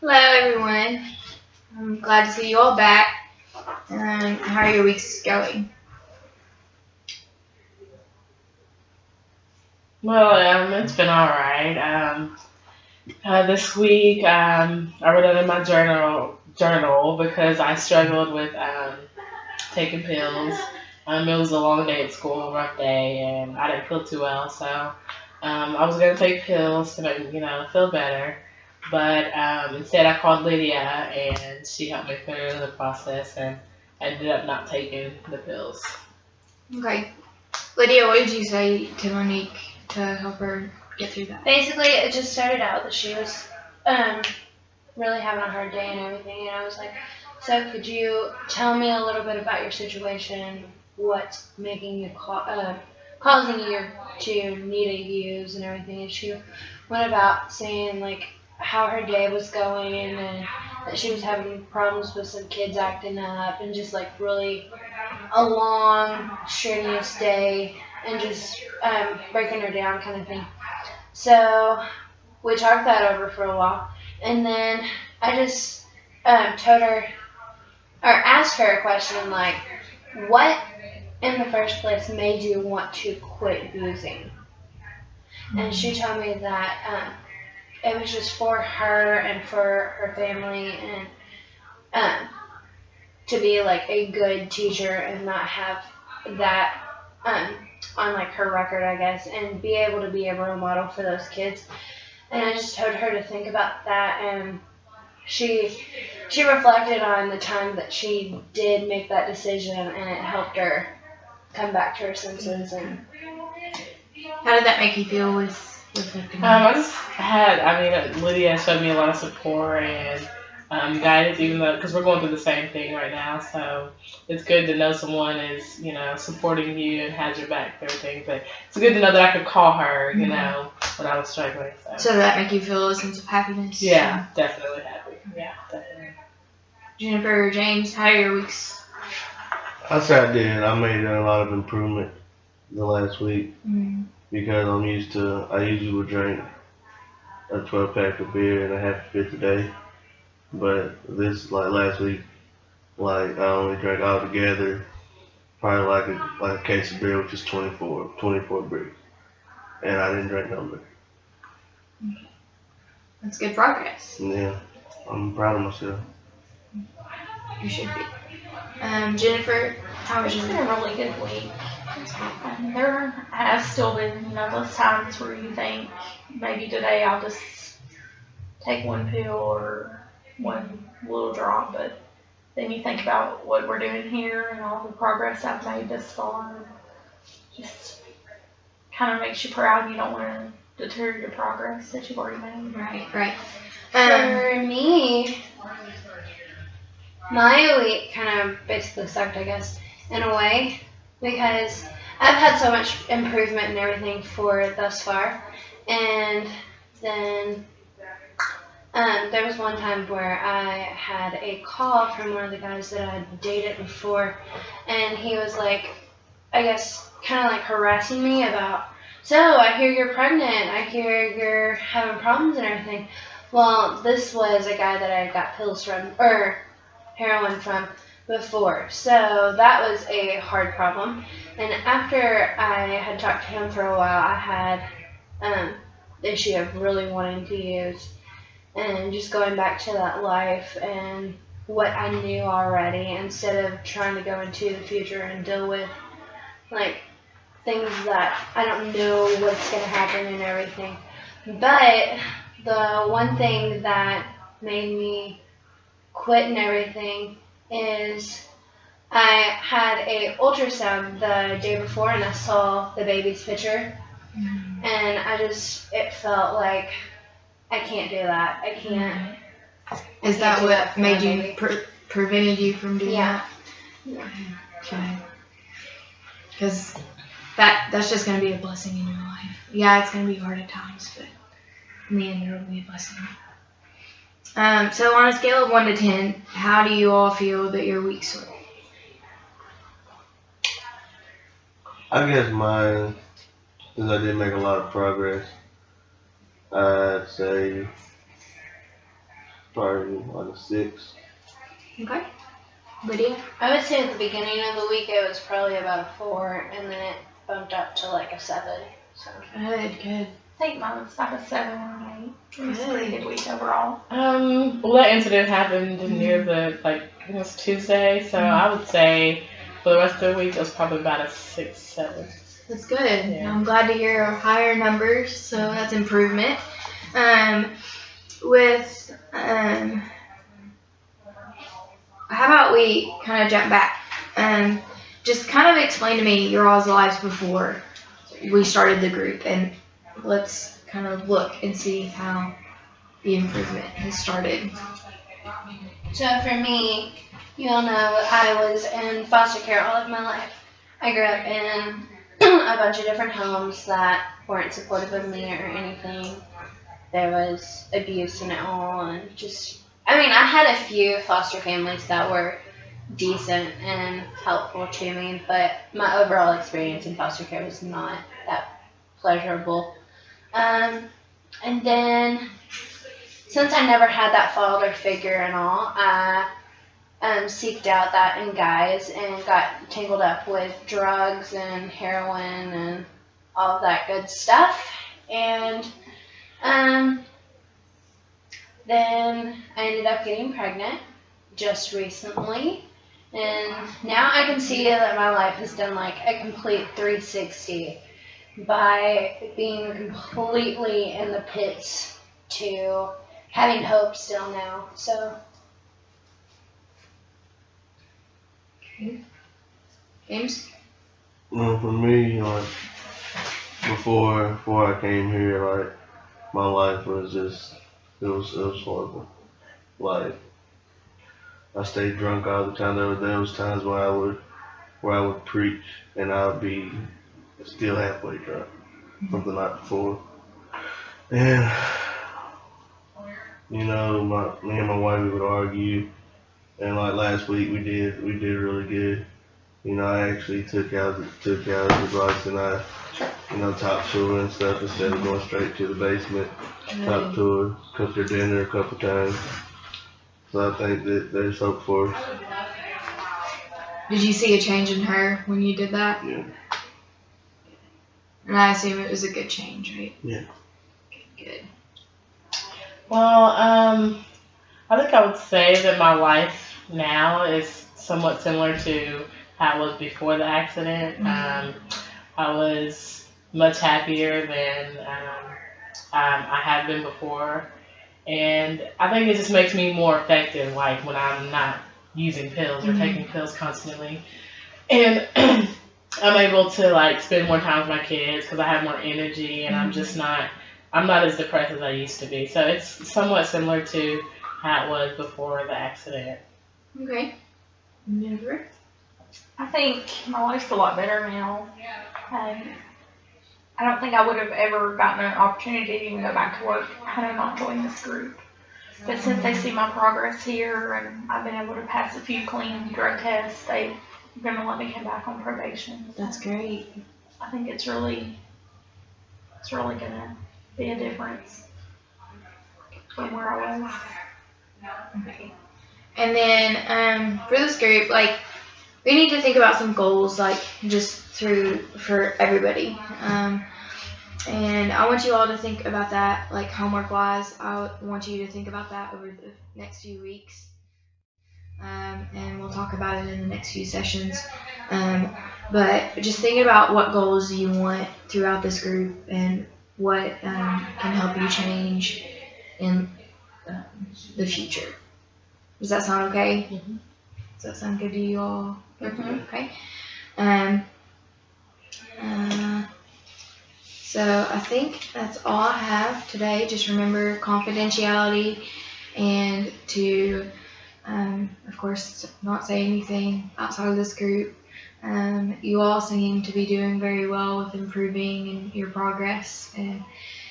Hello, everyone. I'm glad to see you all back. How are your weeks going? Well, it's been all right. This week, I wrote it in my journal because I struggled with taking pills. It was a long day at school, a rough day, and I didn't feel too well. So I was gonna take pills to make feel better, but instead I called Lydia and she helped me through the process and ended up not taking the pills. Okay. Lydia, what did you say to Monique to help her get through that? Basically, it just started out that she was really having a hard day and everything, and I was like, so could you tell me a little bit about your situation, what's making you causing you to need to use and everything, and she went about saying like how her day was going and that she was having problems with some kids acting up and just like really a long, strenuous day and just breaking her down kind of thing. So we talked that over for a while, and then I just told her or asked her a question like, "What in the first place made you want to quit boozing?" And she told me that it was just for her and for her family and um, to be like a good teacher and not have that on like her record, I guess, and be able to be a role model for those kids. And I just told her to think about that, and she reflected on the time that she did make that decision, and it helped her come back to her senses. And How did that make you feel with reflecting? Lydia showed me a lot of support and guidance, even though, because we're going through the same thing right now. So it's good to know someone is, supporting you and has your back for everything. But it's good to know that I could call her, when I was struggling. So did that make you feel a sense of happiness? Yeah, definitely happy. Yeah, definitely. Jennifer, James, how are your weeks? I said I did. I made a lot of improvement the last week because I usually would drink a 12 pack of beer and a half a fifth a day. But this, like last week, like I only drank altogether probably like a case of beer, which is 24 bricks. And I didn't drink no beer. That's good progress. Yeah, I'm proud of myself. You should be. Jennifer, how was It's your been a really good week. There has still been, those times where you think maybe today I'll just take one pill or one little drop, but then you think about what we're doing here and all the progress I've made this far. Just kind of makes you proud. You don't want to deter your progress that you've already made. Right. for me, my week kind of basically sucked, I guess, in a way, because I've had so much improvement and everything for thus far, and then there was one time where I had a call from one of the guys that I had dated before, and he was like, I guess, kind of like harassing me about, so I hear you're pregnant, I hear you're having problems and everything. Well, this was a guy that I got pills from, or heroin from before, so that was a hard problem. And after I had talked to him for a while, I had the issue of really wanting to use and just going back to that life and what I knew already instead of trying to go into the future and deal with like things that I don't know what's going to happen and everything. But the one thing that made me quit and everything is I had a ultrasound the day before and I saw the baby's picture and it felt like I can't do that. I can't. Is that what made you prevented you from doing Yeah. that? Okay. Because that's just going to be a blessing in your life. Yeah, it's going to be hard at times, but in the end, it'll be a blessing. So on a scale of 1 to 10, how do you all feel that your weeks were? I guess mine, since I did make a lot of progress, I'd say probably like a 6. Okay. Lydia? I would say at the beginning of the week it was probably about a 4, and then it bumped up to like a 7. So Good. I think mine was about a 7 or an 8. It was a pretty good week overall. Well, that incident happened near it was Tuesday, so I would say for the rest of the week it was probably about a 6, 7. That's good. Yeah. I'm glad to hear higher numbers, so that's improvement. How about we kind of jump back? Just kind of explain to me your all's lives before we started the group, and let's kind of look and see how the improvement has started. So for me, you all know I was in foster care all of my life. I grew up in a bunch of different homes that weren't supportive of me or anything. There was abuse in it all, and I had a few foster families that were decent and helpful to me, but my overall experience in foster care was not that pleasurable. And then, since I never had that father figure and all, I seeked out that in guys and got tangled up with drugs and heroin and all of that good stuff. And then I ended up getting pregnant just recently. And now I can see that my life has done like a complete 360 by being completely in the pits to having hope still now. So. James? Well, for me, like before I came here, like my life was just it was horrible. Like I stayed drunk all the time. There was times where I would preach and I would be still halfway drunk from the night before. And me and my wife, we would argue. And like last week we did really good. I actually took out his advice and I talked to her and stuff instead of going straight to the basement. Talked to her, cooked her dinner a couple times. So I think that there's hope for us. Did you see a change in her when you did that? Yeah. And I assume it was a good change, right? Yeah. Good. Well, I think I would say that my life now is somewhat similar to how it was before the accident. I was much happier than I had been before. And I think it just makes me more effective, like when I'm not using pills or taking pills constantly. And I'm able to like spend more time with my kids because I have more energy and I'm not as depressed as I used to be. So it's somewhat similar to how it was before the accident. Okay. Never. I think my life's a lot better now. I don't think I would have ever gotten an opportunity to even go back to work had I not joined this group. But since they see my progress here and I've been able to pass a few clean drug tests, they're going to let me come back on probation. That's great. I think it's really going to be a difference from where I was. Okay. And then for this group, like, we need to think about some goals, like, just for everybody. And I want you all to think about that, like, homework-wise. I want you to think about that over the next few weeks. And we'll talk about it in the next few sessions. But just think about what goals you want throughout this group and what can help you change in the future. Does that sound okay? Mm-hmm. Does that sound good to you all? Mm-hmm. Okay. So I think that's all I have today. Just remember confidentiality and to, of course, not say anything outside of this group. You all seem to be doing very well with improving in your progress, and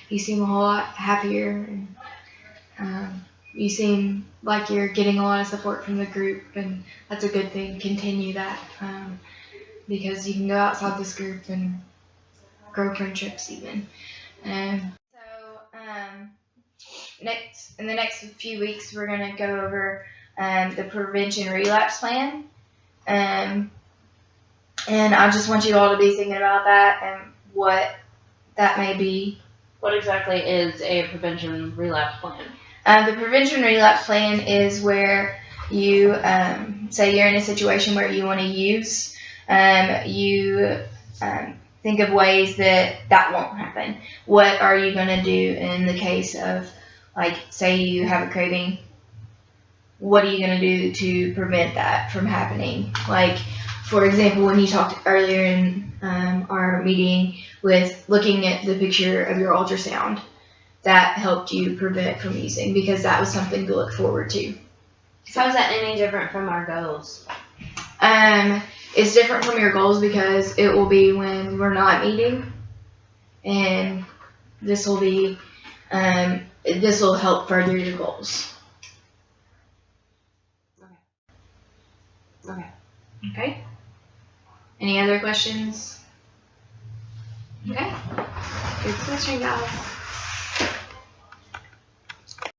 you seem a whole lot happier, and you seem like you're getting a lot of support from the group, and that's a good thing. Continue that, because you can go outside this group and grow friendships even. in the next few weeks, we're going to go over the prevention relapse plan. And I just want you all to be thinking about that and what that may be. What exactly is a prevention relapse plan? The prevention relapse plan is where you say you're in a situation where you want to use. You think of ways that won't happen. What are you going to do in the case of, like, say you have a craving? What are you going to do to prevent that from happening? Like, for example, when you talked earlier in our meeting with looking at the picture of your ultrasound, that helped you prevent from using, because that was something to look forward to. How is that any different from our goals? It's different from your goals because it will be when we're not eating, and this will be this will help further your goals. Okay. Any other questions? Okay. Good question, guys.